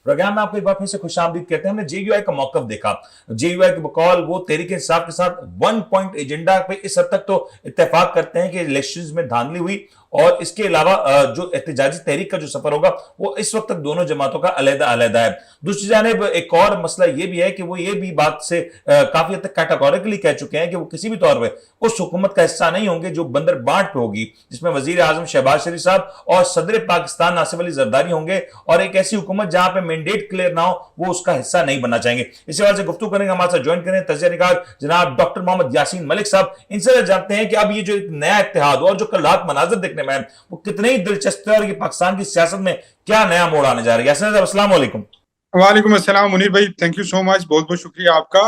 Programme में आपको एक बार फिर से खुशामदीद कहते हैं। हमने जेयूआई का मौकफ देखा, जेयूआई के बकौल वो तहरीक इंसाफ के साथ वन पॉइंट एजेंडा पे इस हद तक तो इत्तेफाक करते हैं कि इलेक्शंस में धांधली हुई, और इसके अलावा जो एहतजाजी तहरीक का जो सफर होगा वो इस वक्त तक दोनों जमातों का अलग-अलग है। दूसरी जानिब एक और मसला ये भी है कि वो ये भी बात से काफी हद तक कैटेगोरिकली कह चुके हैं कि वो किसी भी तौर पे उस हुकूमत का हिस्सा नहीं होंगे जो बंदर बांट पे होगी, जिसमें वजीर आजम शहबाज शरीफ साहब और सदर पाकिस्तान नासिफ अली जरदारी होंगे, और एक ऐसी हुकूमत जहां पे मैंडेट क्लियर ना हो वो उसका हिस्सा नहीं बनना चाहेंगे। इसी वजह से गुफ्तगू करेंगे, हमारे साथ ज्वाइन करें तजिया निगार जनाब डॉक्टर मोहम्मद यासीन मलिक साहब। इनसे जानते हैं कि अब ये जो एक नया इत्तेहाद और जो कल रात मनाजर देखने में वो कितने ही दिलचस्प है और ये पाकिस्तान की सियासत में क्या नया मोड़ आने जा रहा है। यासीन साहब अस्सलाम वालेकुम। वालेकुम अस्सलाम मुनीर भाई, थैंक यू सो मच, बहुत बहुत शुक्रिया आपका।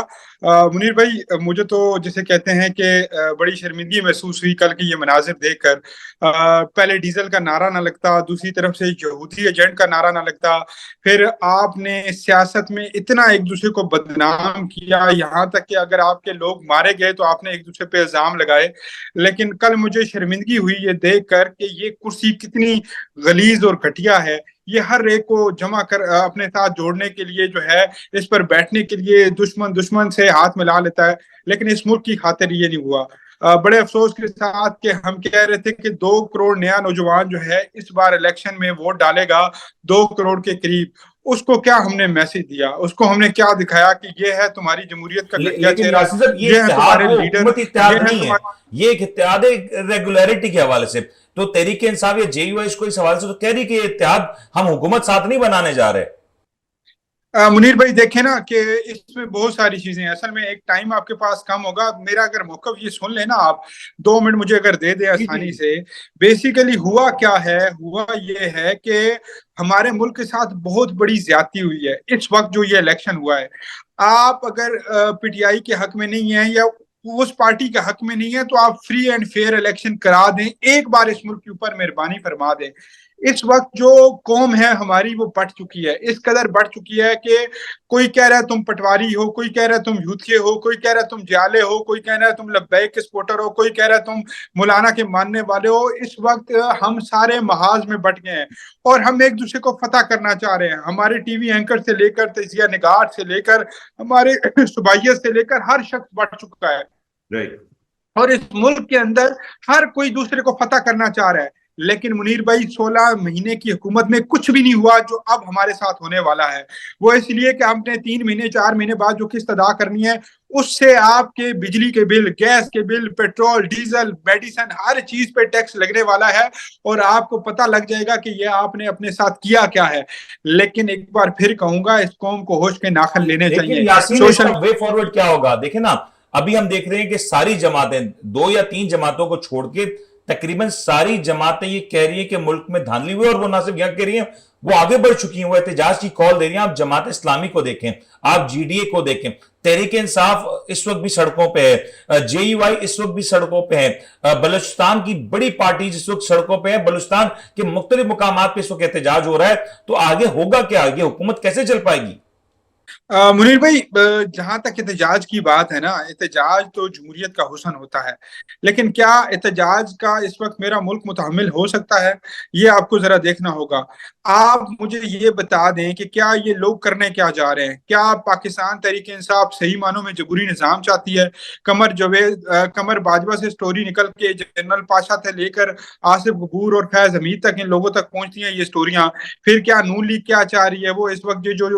मुनीर भाई, मुझे तो जिसे कहते हैं कि बड़ी शर्मिंदगी महसूस हुई कल के ये मनाजिर देखकर। पहले डीजल का नारा ना लगता, दूसरी तरफ से यहूदी एजेंट का नारा ना लगता, फिर आपने सियासत में इतना एक दूसरे को बदनाम किया, यहाँ तक कि अगर आपके लोग मारे गए तो आपने एक दूसरे पे इल्जाम लगाए। लेकिन कल मुझे शर्मिंदगी हुई ये देख कर कि ये कुर्सी कितनी गलीज और घटिया है। ये हर एक को जमा कर अपने साथ जोड़ने के लिए जो है, इस पर बैठने के लिए दुश्मन दुश्मन से हाथ मिला लेता है, लेकिन इस मुल्क की खातिर ये नहीं हुआ। बड़े अफसोस के साथ कि हम कह रहे थे कि 2 करोड़ नया नौजवान जो है इस बार इलेक्शन में वोट डालेगा, 2 करोड़ के करीब। उसको क्या हमने मैसेज दिया, उसको हमने क्या दिखाया कि ये है तुम्हारी जमहूरियत का घटिया चेहरा, ये है तुम्हारे लीडर, इत्तेहाद नहीं है, ये एक इत्तेहाद रेगुलरिटी के हवाले से। तो तहरीक इंसाफ या जेयूआई इसको इस हवाले से तो कह रही कि इत्तेहाद हम हुकूमत साथ नहीं बनाने जा रहे। मुनीर भाई देखे ना कि इसमें बहुत सारी चीजें हैं। असल में एक टाइम आपके पास कम होगा, मेरा अगर मौकफ ये सुन लेना आप, 2 मिनट मुझे अगर दे दे आसानी से। बेसिकली हुआ क्या है, हुआ ये है कि हमारे मुल्क के साथ बहुत बड़ी ज्यादती हुई है इस वक्त जो ये इलेक्शन हुआ है। आप अगर पीटीआई के हक में नहीं है या उस पार्टी के हक में नहीं है तो आप फ्री एंड फेयर इलेक्शन करा दें, एक बार इस मुल्क के ऊपर मेहरबानी फरमा दें। इस वक्त जो कौम है हमारी वो बढ़ चुकी है, इस कदर बढ़ चुकी है कि कोई कह रहा है तुम पटवारी हो, कोई कह रहा है तुम यूथिये हो, कोई कह रहा है तुम जाले हो, कोई कह रहा है तुम लब्बैक के सपोर्टर हो, कोई कह रहा है तुम मौलाना के मानने वाले हो। इस वक्त हम सारे महाज में बट गए हैं और हम एक दूसरे को फतह करना चाह रहे हैं। हमारे टीवी एंकर से लेकर तजिया निगार से लेकर हमारे सुबाइयत से लेकर हर शख्स बढ़ चुका है। और इस मुल्क के अंदर हर कोई दूसरे को फतह करना चाह रहा है। लेकिन मुनीर भाई 16 महीने की हुकूमत में कुछ भी नहीं हुआ जो अब हमारे साथ होने वाला है। वो इसलिए कि हमने 3 महीने 4 महीने बाद जो किस्त अदा करनी है उससे आपके बिजली के बिल, गैस के बिल, पेट्रोल, डीजल, मेडिसिन, हर चीज पे टैक्स लगने वाला है और आपको पता लग जाएगा कि ये आपने अपने साथ किया क्या है। लेकिन एक बार फिर कहूंगा, इस कौम को होश के नाखन लेने चाहिए। सोशल वे फॉरवर्ड क्या होगा देखे ना, अभी हम देख रहे हैं कि सारी जमातें 2 या 3 जमातों को छोड़ के तकरीबन सारी जमातें ये कह रही है कि मुल्क में धांधली हुई, और वो ना सिर्फ यह कह रही है, वो आगे बढ़ चुकी हैं, वो एहतजाज की कॉल दे रही हैं। आप जमात इस्लामी को देखें, आप जीडीए को देखें, तहरीक इंसाफ इस वक्त भी सड़कों पे है, जेयूआई इस वक्त भी सड़कों पे है, बलूचिस्तान की बड़ी पार्टी इस वक्त सड़कों पे है, बलूचिस्तान के मुख्तलिफ मुकामात पे इस वक्त एहतजाज हो रहा है। तो आगे होगा क्या, ये हुकूमत कैसे चल पाएगी? मुनीर भाई, जहां तक एहतजाज की बात है ना, एहतजाज तो जमहूरियत का हुस्न होता है, लेकिन क्या एहतजाज का इस वक्त मेरा मुल्क मुतहम्मिल हो सकता है, ये आपको जरा देखना होगा। आप मुझे ये बता दें कि क्या ये लोग करने क्या जा रहे हैं? क्या पाकिस्तान तहरीक इंसाफ सही मानों में जमहूरी निज़ाम चाहती है? कमर बाजवा से स्टोरी निकल के जनरल पाशा से लेकर आसिफ गफूर और फैज हमीद तक इन लोगों तक पहुंचती हैं ये स्टोरियां। फिर क्या नून लीग क्या चाह रही है? वो इस वक्त जो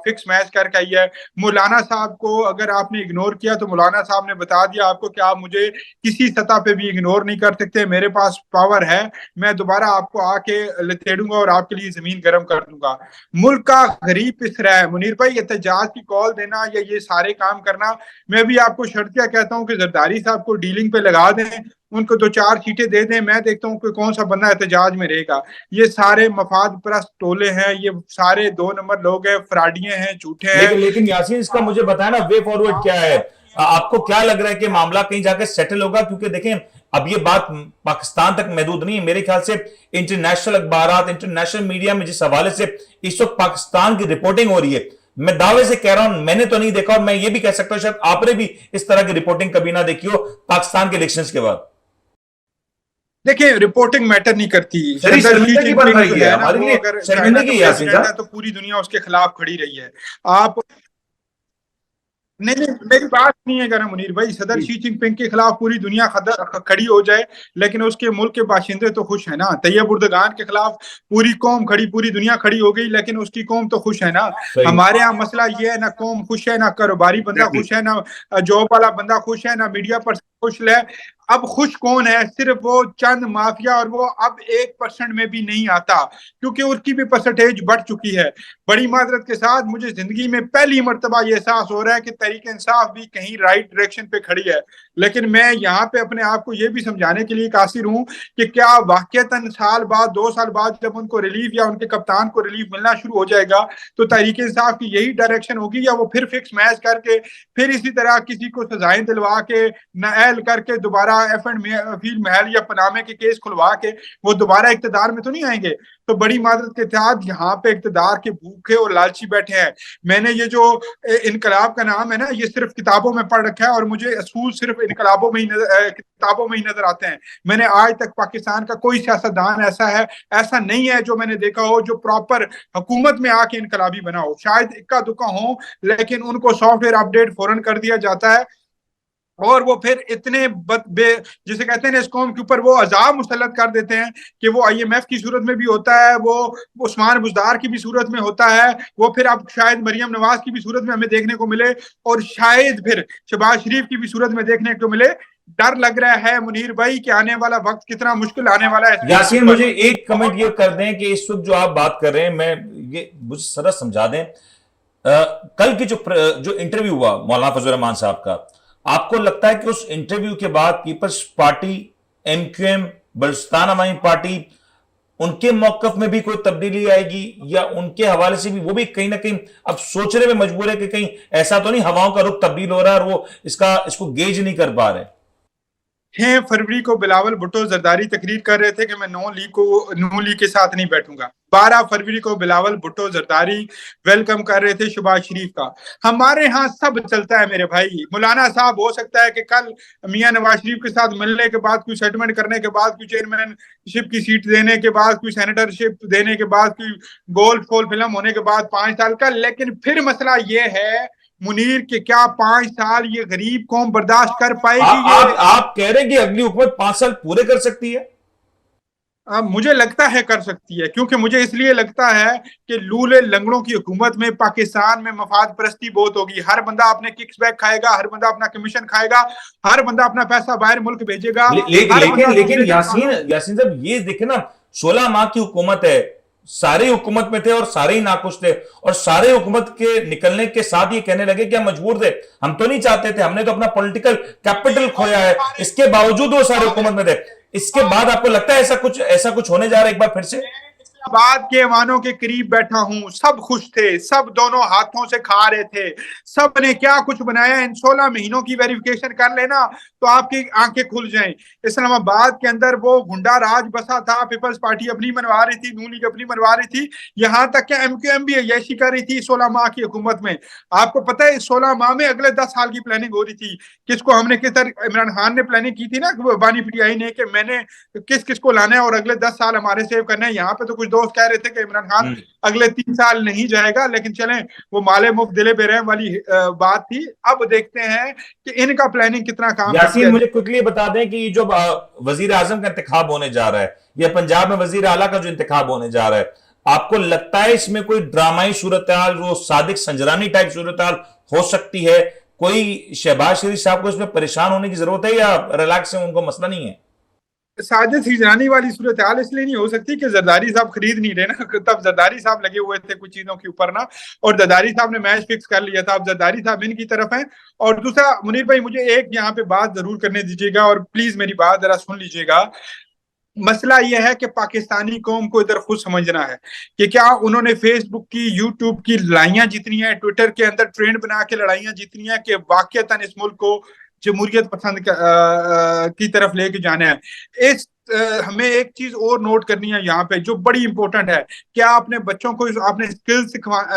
फिक्स मैच करके आई है। मौलाना साहब को अगर आपने इग्नोर किया तो मौलाना साहब ने बता दिया आपको कि आप मुझे किसी सतह पे भी इग्नोर नहीं कर सकते, मेरे पास पावर है, मैं दोबारा आपको आके लतेड़ूंगा और आपके लिए जमीन गर्म कर दूंगा। मुल्क का गरीब पिस रहा है। मुनीर भाई, एहतजाज की कॉल देना या ये सारे काम करना, मैं भी आपको शर्तिया कहता हूँ कि जरदारी साहब को डीलिंग पे लगा दें, उनको 2-4 सीटें दे दें, मैं देखता हूँ कि कौन सा बंदा एहतजाज में रहेगा। ये सारे मफाद परस्त टोले हैं, ये सारे 2 नंबर लोग हैं, फ्राडिये हैं, झूठे हैं। लेकिन यासीन, इसका मुझे बताया ना वे फॉरवर्ड क्या है? आपको क्या लग रहा है कि मामला कहीं जाकर सेटल होगा? क्योंकि देखें, अब ये बात पाकिस्तान तक महदूद नहीं है, मेरे ख्याल से इंटरनेशनल अखबारात, इंटरनेशनल मीडिया में जिस हवाले से इस वक्त पाकिस्तान की रिपोर्टिंग हो रही है, मैं दावे से कह रहा हूं, मैंने तो नहीं देखा, और मैं ये भी कह सकता हूं शायद आपने भी इस तरह की रिपोर्टिंग कभी ना देखी हो पाकिस्तान के इलेक्शंस के बाद। देखिए रिपोर्टिंग मैटर नहीं करती। शर्मिंदगी की बन रही है ना हमारे वो लिए, अगर चाइना शर्मिंदगी का है यासीन प्रेसिडेंट है साहब। तो पूरी दुनिया उसके खिलाफ खड़ी रही है। आप नहीं नहीं, मेरी बात नहीं है करा मुनीर भाई, सदर शी जिनपिंग के खिलाफ पूरी दुनिया खड़ी हो जाए लेकिन उसके मुल्क के बाशिंदे तो खुश है ना। तैयब उर्दगान के खिलाफ पूरी कौम खड़ी, पूरी दुनिया खड़ी हो गई लेकिन उसकी कौम तो खुश है ना। सही। हमारे यहाँ मसला ये है, ना कौम खुश है, ना कारोबारी बंदा खुश है, ना जॉब वाला बंदा खुश है, ना मीडिया पर खुश है। अब खुश कौन है? सिर्फ वो चंद माफिया, और वो अब 1% में भी नहीं आता क्योंकि उसकी भी परसेंटेज बढ़ चुकी है। बड़ी माजरत के साथ मुझे जिंदगी में पहली मर्तबा ये एहसास हो रहा है कि तहरीक इंसाफ भी कहीं राइट डायरेक्शन पे खड़ी है। लेकिन मैं यहाँ पे अपने आप को ये भी समझाने के लिए कासिर हूँ कि क्या वाकईतन साल बाद, 2 साल बाद जब उनको रिलीफ या उनके कप्तान को रिलीफ मिलना शुरू हो जाएगा तो तहरीक इंसाफ की यही डायरेक्शन होगी, या वो फिर फिक्स मैच करके फिर इसी तरह किसी को सजाएं दिलवा के नाअहल करके दोबारा एफ एंड फील्ड महल या पनामे के केस खुलवा के वो दोबारा इक्तदार में तो नहीं आएंगे। तो बड़ी माजरत के तहत यहाँ पे इक्तदार के भूखे और लालची बैठे हैं। मैंने ये जो इनकलाब का नाम है ना, ये सिर्फ किताबों में पढ़ रखा है और मुझे असूल सिर्फ इनकलाबों में ही किताबों में ही नजर आते हैं। मैंने आज तक पाकिस्तान का कोई सियासतदान ऐसा नहीं है जो मैंने देखा हो जो प्रॉपर हुकूमत में आके इनकलाबी बना हो। शायद इक्का दुक्का हो लेकिन उनको सॉफ्टवेयर अपडेट फौरन कर दिया जाता है और वो फिर इतने जिसे कहते हैं इस कौम के ऊपर वो अजाब मुसल्लत कर देते हैं कि वो आईएमएफ की सूरत में भी होता है, वो उस्मान बुज़दार की भी सूरत में होता है, वो फिर अब शायद मरियम नवाज की भी सूरत में हमें देखने को मिले और शायद फिर शहबाज शरीफ की भी सूरत में देखने को मिले। डर लग रहा है मुनीर भाई कि आने वाला वक्त कितना मुश्किल आने वाला है। यासीन मुझे एक कमेंट ये कर दें कि इस वक्त जो आप बात कर रहे हैं, मैं ये मुझे जरा समझा दें। कल की जो इंटरव्यू हुआ मौलाना फजल रहमान साहब का, आपको लगता है कि उस इंटरव्यू के बाद पीपल्स पार्टी, एमक्यूएम, बलूचिस्तान अवामी पार्टी, उनके मौकफ में भी कोई तब्दीली आएगी या उनके हवाले से भी वो भी कहीं ना कहीं अब सोचने में मजबूर है कि कहीं ऐसा तो नहीं हवाओं का रुख तब्दील हो रहा है और वो इसको गेज नहीं कर पा रहे? 6 फरवरी को बिलावल भुट्टो जरदारी तकरीर कर रहे थे कि मैं नून लीग के साथ नहीं बैठूंगा। 12 फरवरी को बिलावल भुट्टो जरदारी वेलकम कर रहे थे शहबाज शरीफ का। हमारे यहाँ सब चलता है मेरे भाई। मौलाना साहब हो सकता है कि कल मियां नवाज शरीफ के साथ मिलने के बाद, कोई सेटलमेंट करने के बाद, कोई चेयरमैनशिप की सीट देने के बाद, कोई सेनेटरशिप देने के बाद, कोई गोल्ड फॉल फिल्म होने के बाद 5 साल का, लेकिन फिर मसला ये है मुनीर कि क्या 5 साल ये गरीब कौम बर्दाश्त कर पाएगी? आप कह रहे हैं कि अगली हुकूमत 5 साल पूरे कर सकती है? मुझे लगता है कर सकती है, क्योंकि मुझे इसलिए लगता है कि लूले लंगड़ों की हुकूमत में पाकिस्तान में मफाद परस्ती बहुत होगी। हर बंदा अपने किक्स बैक खाएगा, हर बंदा अपना कमीशन खाएगा, हर बंदा अपना पैसा बाहर मुल्क भेजेगा। लेकिन यासीन साहब ये देखे ना, 16 माह की हुकूमत है, सारे हुकूमत में थे और सारे ही नाखुश थे और सारे हुकूमत के निकलने के साथ ये कहने लगे कि हम मजबूर थे, हम तो नहीं चाहते थे, हमने तो अपना पॉलिटिकल कैपिटल खोया है, इसके बावजूद वो सारे हुकूमत में थे। इसके बाद आपको लगता है ऐसा कुछ होने जा रहा है एक बार फिर से? बाद के वानों के करीब बैठा हूं, सब खुश थे, सब दोनों हाथों से खा रहे थे, सब ने क्या कुछ बनाया। इन 16 महीनों की वेरिफिकेशन कर लेना तो आपकी आंखें खुल जाएं। इस्लामाबाद के अंदर वो गुंडा राज बसा था, पीपल्स पार्टी अपनी बनवा रही थी, नून लीग अपनी बनवा रही थी, यहां तक कि एमक्यूएम भी यही कर रही थी 16 माह की हुकूमत में। आपको पता है 16 माह में अगले 10 साल की प्लानिंग हो रही थी। किसको हमने किस तरह, इमरान खान ने प्लानिंग की थी ना बानी पीटीआई ने, कि मैंने किस किस को लाना है और अगले 10 साल हमारे सेव करना है। यहाँ पे तो कुछ दोस्त कह रहे थे कि इमरान खान अगले 3 साल नहीं जाएगा, लेकिन चलें वो माले मुफ्त दिले बेरहम वाली बात थी। अब देखते हैं कि इनका प्लानिंग कितना काम यासीन मुझे क्विकली बता दें कि जो वजीर आजम का इंतखाब होने जा रहा है या पंजाब में वजीर आला का जो इंतखाब होने जा रहा है, आपको लगता है इसमें कोई ड्रामाई सूरत-ए-हाल, जो सादिक संजरानी टाइप सूरत-ए-हाल हो सकती है? कोई शहबाज शरीफ साहब को इसमें परेशान होने की जरूरत है या रिलैक्स है, उनको मसला नहीं है? साजिद हिजरानी वाली सूरत हाल इसलिए नहीं हो सकती कि जरदारी साहब खरीद नहीं रहे ना, तब जरदारी साहब लगे हुए थे कुछ चीजों के ऊपर ना, और जरदारी साहब ने मैच फिक्स कर लिया था। अब जरदारी साहब इनकी तरफ हैं। और दूसरा मुनीर भाई, मुझे एक यहाँ पे बात जरूर करने दीजिएगा और प्लीज मेरी बात जरा सुन लीजिएगा। मसला यह है कि पाकिस्तानी कौम को इधर खुद समझना है कि क्या उन्होंने फेसबुक की, यूट्यूब की लड़ाइयां जीतनी है, ट्विटर के अंदर ट्रेंड बना के लड़ाइयां जीतनी है, कि वाकईतन इस मुल्क को जमहूरियत पसंद की तरफ लेके जाना है। इस हमें एक चीज और नोट करनी है यहाँ पे जो बड़ी इंपॉर्टेंट है, क्या आपने बच्चों को आपने स्किल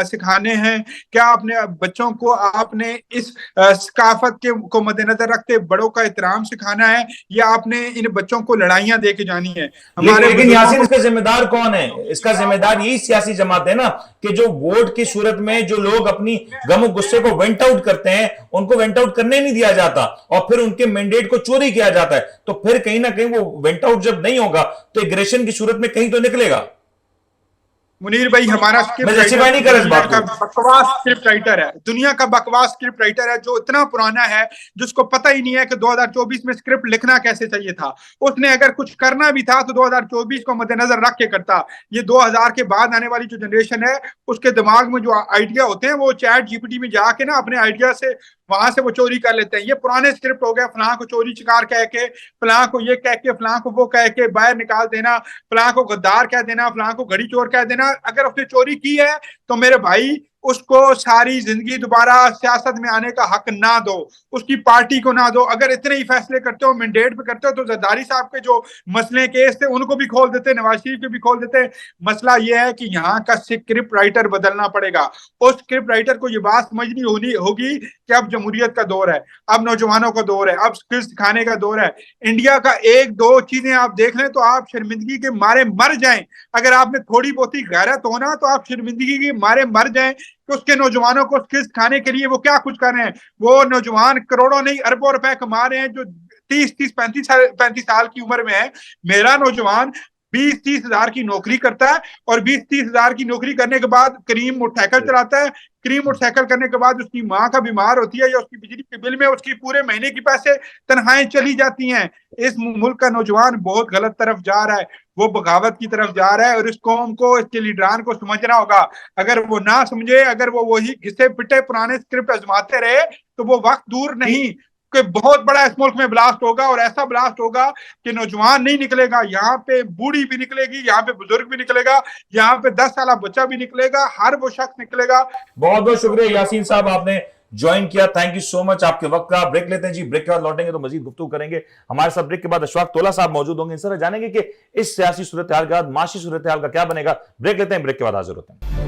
सिखाने हैं, क्या आपने बच्चों को आपने इस सकाफत के को मद्देनजर रखते बड़ों का एहतराम सिखाना है, या आपने इन बच्चों को लड़ाइयां दे के जानी है। हमारे लेकिन यासीन इसका जिम्मेदार कौन है? इसका जिम्मेदार यही सियासी जमात है ना, कि जो वोट की सूरत में जो लोग अपनी गम गुस्से को वेंट आउट करते हैं, उनको वेंट आउट करने नहीं दिया जाता और फिर उनके मैंडेट को चोरी किया जाता है। तो फिर कहीं ना कहीं वो वेंट आउट जब नहीं होगा तो एग्रेशन की सूरत में कहीं तो निकलेगा। मुनीर भाई, हमारा स्क्रिप्ट नहीं कर इस बात का बकवास स्क्रिप्ट राइटर है, दुनिया का बकवास स्क्रिप्ट राइटर है, जो इतना पुराना है जिसको पता ही नहीं है कि 2024 में स्क्रिप्ट लिखना कैसे चाहिए था। उसने अगर कुछ करना भी था तो 2024 को मद्देनजर रख के करता। ये 2000 के बाद आने वाली जो जनरेशन है उसके दिमाग में जो आइडिया होते हैं वो चैट जीपीटी में जाके ना अपने आइडिया से वहां से वो चोरी कर लेते हैं। ये पुराने स्क्रिप्ट हो गए, फलां को चोरी चिकार कह के, फलां को ये कह के, फलां को वो कह के बाहर निकाल देना, फलां को गद्दार कह देना, फलां को घड़ी चोर कह देना। अगर उसने चोरी की है तो मेरे भाई उसको सारी जिंदगी दोबारा सियासत में आने का हक ना दो, उसकी पार्टी को ना दो। अगर इतने ही फैसले करते हो, मैंडेट पे करते हो, तो जरदारी साहब के जो मसले केस थे उनको भी खोल देते, नवाज शरीफ के भी खोल देते। मसला यह है कि यहाँ का स्क्रिप्ट राइटर बदलना पड़ेगा। उस स्क्रिप्ट राइटर को ये बात समझनी होगी कि अब जमहूरियत का दौर है, अब नौजवानों का दौर है, अब स्किल सिखाने का दौर है। इंडिया का एक दो चीजें आप देख लें तो आप शर्मिंदगी के मारे मर जाएं। अगर आप में थोड़ी बहुत ही गैरत हो ना तो आप शर्मिंदगी के मारे मर जाएं कि उसके नौजवानों को स्किल्स खाने के लिए वो क्या कुछ कर रहे हैं। वो नौजवान करोड़ों नहीं अरबों रुपए कमा रहे हैं जो 35 साल की उम्र में है। मेरा नौजवान 20-30 हजार की नौकरी करता है और 20-30 हजार की नौकरी करने के बाद करीम मोटरसाइकिल चलाता है। करीम मोटरसाइकिल करने के बाद उसकी माँ का बीमार होती है या उसकी बिजली के बिल में उसकी पूरे महीने की पैसे तनख्वाहें चली जाती हैं। इस मुल्क का नौजवान बहुत गलत तरफ जा रहा है, वो बगावत की तरफ जा रहा है और इस कौम को, इसके लीडरान को समझना होगा। अगर वो ना समझे, अगर वो वही घिसे पिटे पुराने स्क्रिप्ट आजमाते रहे तो वो वक्त दूर नहीं कि बहुत बड़ा इस मुल्क में ब्लास्ट होगा, और ऐसा ब्लास्ट होगा कि नौजवान नहीं निकलेगा, यहाँ पे बूढ़ी भी निकलेगी, यहाँ पे बुजुर्ग भी निकलेगा, यहाँ पे 10 साल बच्चा भी निकलेगा, हर वो शख्स निकलेगा। बहुत बहुत शुक्रिया यासीन साहब, आपने ज्वाइन किया, थैंक यू सो मच आपके वक्त का। ब्रेक लेते हैं जी, ब्रेक के बाद लौटेंगे तो मजीद गुफ्तगू करेंगे। हमारे साथ ब्रेक के बाद अशफाक तोला साहब मौजूद होंगे, इनसे जानेंगे कि इस सियासी सूरत हाल के बाद माशी सूरत हाल का क्या बनेगा। ब्रेक लेते हैं, ब्रेक के बाद हाजिर होते हैं।